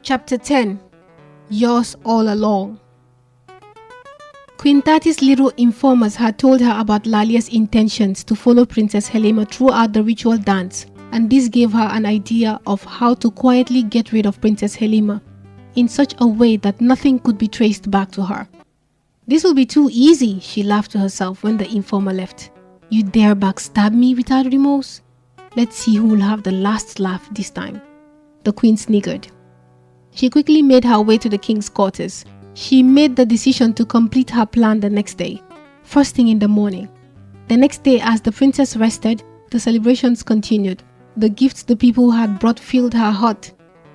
Chapter 10. Yours all along. Queen Tati's little informers had told her about Lalia's intentions to follow Princess Helema throughout the ritual dance, and this gave her an idea of how to quietly get rid of Princess Helema in such a way that nothing could be traced back to her. This will be too easy, she laughed to herself when the informer left. You dare backstab me without remorse? Let's see who will have the last laugh this time. The queen sniggered. She quickly made her way to the king's quarters. She made the decision to complete her plan the next day, first thing in the morning. The next day, as the princess rested, the celebrations continued. The gifts the people had brought filled her hut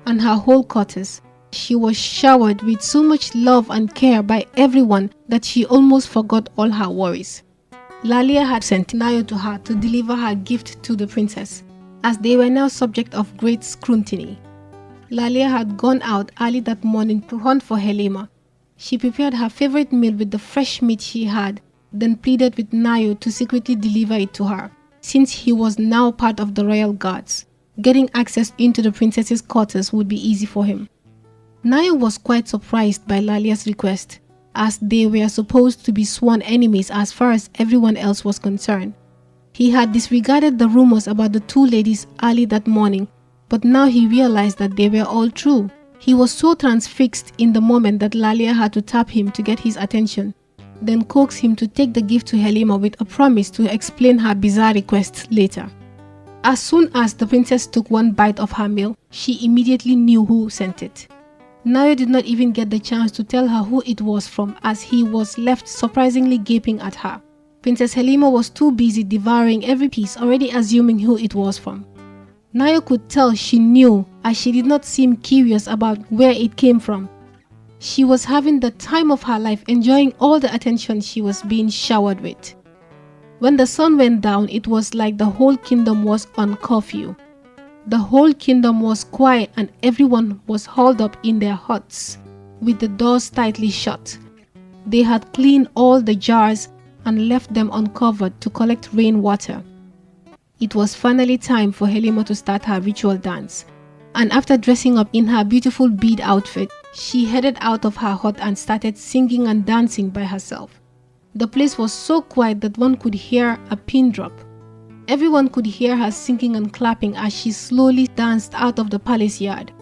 and her whole quarters. She was showered with so much love and care by everyone that she almost forgot all her worries. Lalia had sent Nayo to her to deliver her gift to the princess, as they were now subject of great scrutiny. Lalia had gone out early that morning to hunt for Helema. She prepared her favorite meal with the fresh meat she had, then pleaded with Nayo to secretly deliver it to her, since he was now part of the royal guards. Getting access into the princess's quarters would be easy for him. Nayo was quite surprised by Lalia's request, as they were supposed to be sworn enemies as far as everyone else was concerned. He had disregarded the rumors about the two ladies early that morning, but now he realized that they were all true. He was so transfixed in the moment that Lalia had to tap him to get his attention, then coax him to take the gift to Helema with a promise to explain her bizarre request later. As soon as the princess took one bite of her meal, she immediately knew who sent it. Nayo did not even get the chance to tell her who it was from, as he was left surprisingly gaping at her. Princess Helema was too busy devouring every piece, already assuming who it was from. Nayo could tell she knew, as she did not seem curious about where it came from. She was having the time of her life, enjoying all the attention she was being showered with. When the sun went down, it was like the whole kingdom was on curfew. The whole kingdom was quiet and everyone was holed up in their huts, with the doors tightly shut. They had cleaned all the jars and left them uncovered to collect rainwater. It was finally time for Helema to start her ritual dance, and after dressing up in her beautiful bead outfit, she headed out of her hut and started singing and dancing by herself. The place was so quiet that one could hear a pin drop. Everyone could hear her singing and clapping as she slowly danced out of the palace yard.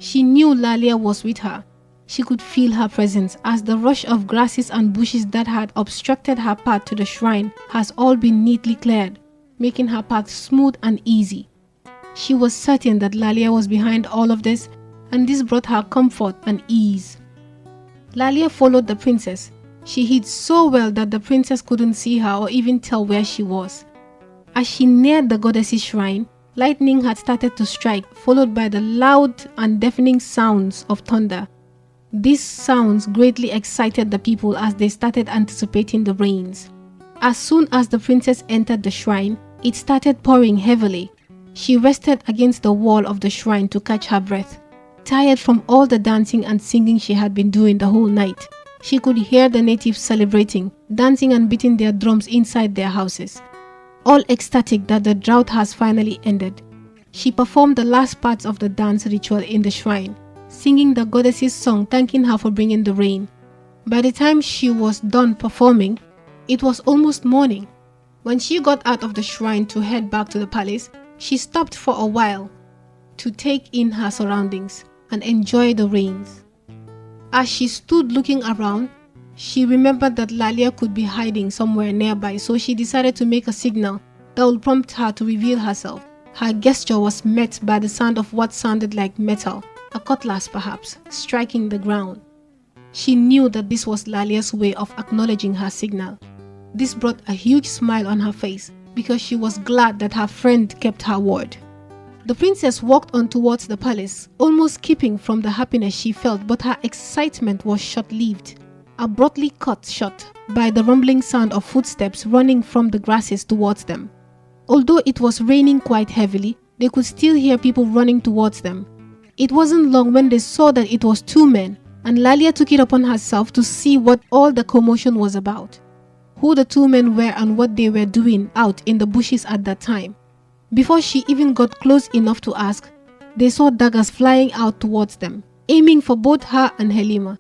She knew Lalia was with her. She could feel her presence, as the rush of grasses and bushes that had obstructed her path to the shrine has all been neatly cleared, making her path smooth and easy. She was certain that Lalia was behind all of this, and this brought her comfort and ease. Lalia followed the princess. She hid so well that the princess couldn't see her or even tell where she was. As she neared the goddess's shrine, lightning had started to strike, followed by the loud and deafening sounds of thunder. These sounds greatly excited the people as they started anticipating the rains. As soon as the princess entered the shrine, it started pouring heavily. She rested against the wall of the shrine to catch her breath, tired from all the dancing and singing she had been doing the whole night. She could hear the natives celebrating, dancing and beating their drums inside their houses, all ecstatic that the drought has finally ended. She performed the last parts of the dance ritual in the shrine, singing the goddess's song thanking her for bringing the rain. By the time she was done performing, it was almost morning. When she got out of the shrine to head back to the palace, she stopped for a while to take in her surroundings and enjoy the rains. As she stood looking around, she remembered that Lalia could be hiding somewhere nearby, so she decided to make a signal that would prompt her to reveal herself. Her gesture was met by the sound of what sounded like metal, a cutlass perhaps, striking the ground. She knew that this was Lalia's way of acknowledging her signal. This brought a huge smile on her face, because she was glad that her friend kept her word. The princess walked on towards the palace, almost keeping from the happiness she felt, but her excitement was short-lived, abruptly cut short by the rumbling sound of footsteps running from the grasses towards them. Although it was raining quite heavily, they could still hear people running towards them. It wasn't long when they saw that it was two men, and Lalia took it upon herself to see what all the commotion was about, who the two men were and what they were doing out in the bushes at that time. Before she even got close enough to ask, they saw daggers flying out towards them. aiming for both her and Halima.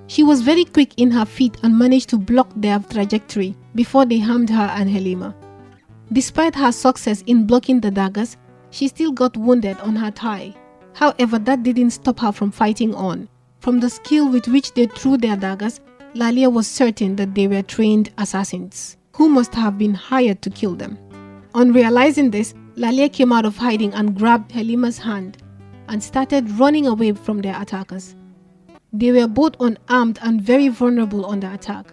She was very quick in her feet and managed to block their trajectory before they harmed her and Halima. Despite her success in blocking the daggers, she still got wounded on her thigh. However, that didn't stop her from fighting on. From the skill with which they threw their daggers, Lalia was certain that they were trained assassins, who must have been hired to kill them. On realizing this, Lalia came out of hiding and grabbed Halima's hand and started running away from their attackers. They were both unarmed and very vulnerable on the attack.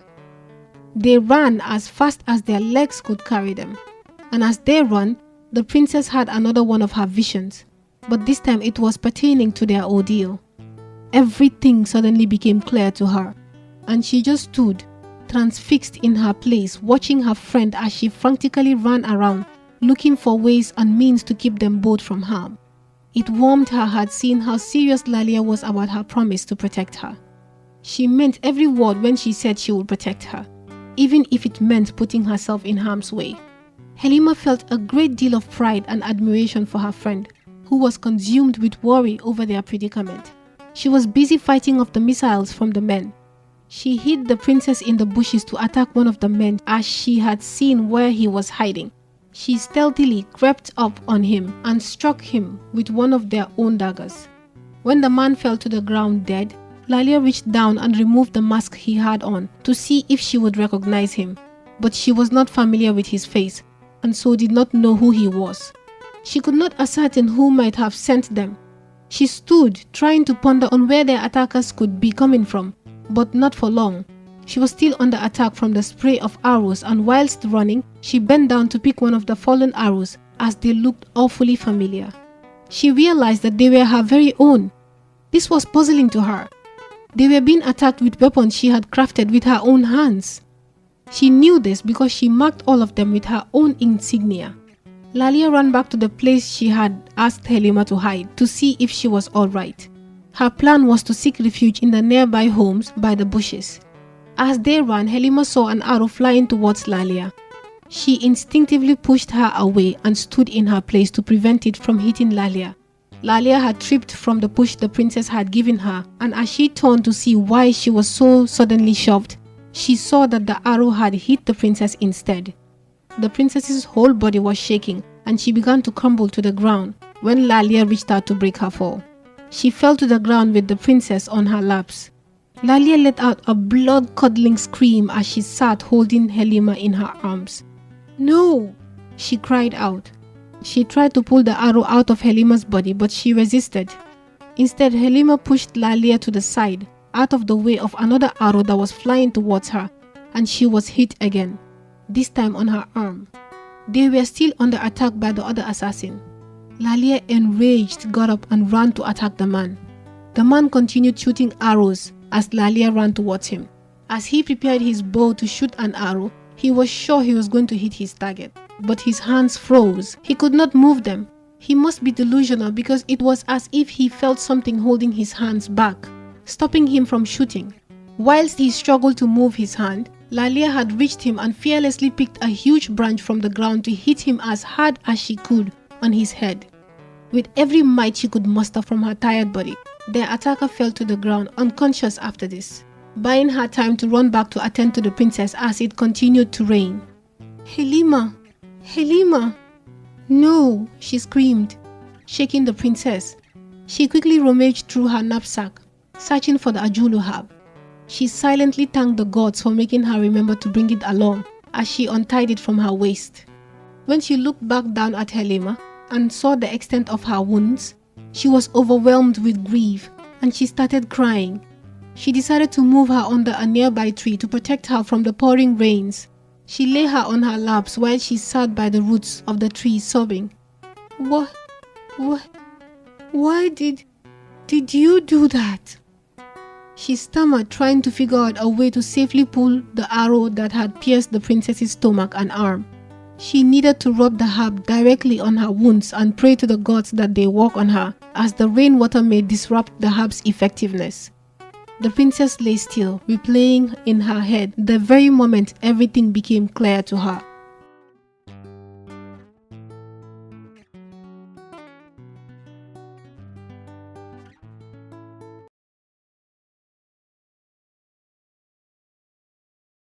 They ran as fast as their legs could carry them. And as they ran, the princess had another one of her visions, but this time it was pertaining to their ordeal. Everything suddenly became clear to her, and she just stood, transfixed in her place, watching her friend as she frantically ran around, looking for ways and means to keep them both from harm. It warmed her heart seeing how serious Lalia was about her promise to protect her. She meant every word when she said she would protect her, even if it meant putting herself in harm's way. Halima felt a great deal of pride and admiration for her friend, who was consumed with worry over their predicament. She was busy fighting off the missiles from the men. She hid the princess in the bushes to attack one of the men as she had seen where he was hiding. She stealthily crept up on him and struck him with one of their own daggers. When the man fell to the ground dead, Lalia reached down and removed the mask he had on to see if she would recognize him, but she was not familiar with his face and so did not know who he was. She could not ascertain who might have sent them. She stood trying to ponder on where their attackers could be coming from, but not for long. She was still under attack from the spray of arrows, and whilst running, she bent down to pick one of the fallen arrows as they looked awfully familiar. She realized that they were her very own. This was puzzling to her. They were being attacked with weapons she had crafted with her own hands. She knew this because she marked all of them with her own insignia. Lalia ran back to the place she had asked Halima to hide to see if she was all right. Her plan was to seek refuge in the nearby homes by the bushes. As they ran, Halima saw an arrow flying towards Lalia. She instinctively pushed her away and stood in her place to prevent it from hitting Lalia. Lalia had tripped from the push the princess had given her, and as she turned to see why she was so suddenly shoved, she saw that the arrow had hit the princess instead. The princess's whole body was shaking and she began to crumble to the ground when Lalia reached out to break her fall. She fell to the ground with the princess on her laps. Lalia let out a blood-curdling scream as she sat holding Halima in her arms. "No!" she cried out. She tried to pull the arrow out of Halima's body, but she resisted. Instead, Halima pushed Lalia to the side, out of the way of another arrow that was flying towards her, and she was hit again, this time on her arm. They were still under attack by the other assassin. Lalia, enraged, got up and ran to attack the man. The man continued shooting arrows as Lalia ran towards him. As he prepared his bow to shoot an arrow, he was sure he was going to hit his target, but his hands froze. He could not move them. He must be delusional because it was as if he felt something holding his hands back, stopping him from shooting. Whilst he struggled to move his hand, Lalia had reached him and fearlessly picked a huge branch from the ground to hit him as hard as she could on his head. With every might she could muster from her tired body, their attacker fell to the ground unconscious after this, buying her time to run back to attend to the princess as it continued to rain. "Halima! Halima!" "No!" she screamed, shaking the princess. She quickly rummaged through her knapsack, searching for the Ajulu herb. She silently thanked the gods for making her remember to bring it along as she untied it from her waist. When she looked back down at Halima and saw the extent of her wounds, she was overwhelmed with grief and she started crying. She decided to move her under a nearby tree to protect her from the pouring rains. She lay her on her laps while she sat by the roots of the tree sobbing. Why did you do that?" she stammered, trying to figure out a way to safely pull the arrow that had pierced the princess's stomach and arm. She needed to rub the herb directly on her wounds and pray to the gods that they work on her, as the rainwater may disrupt the herb's effectiveness. The princess lay still, replaying in her head the very moment everything became clear to her.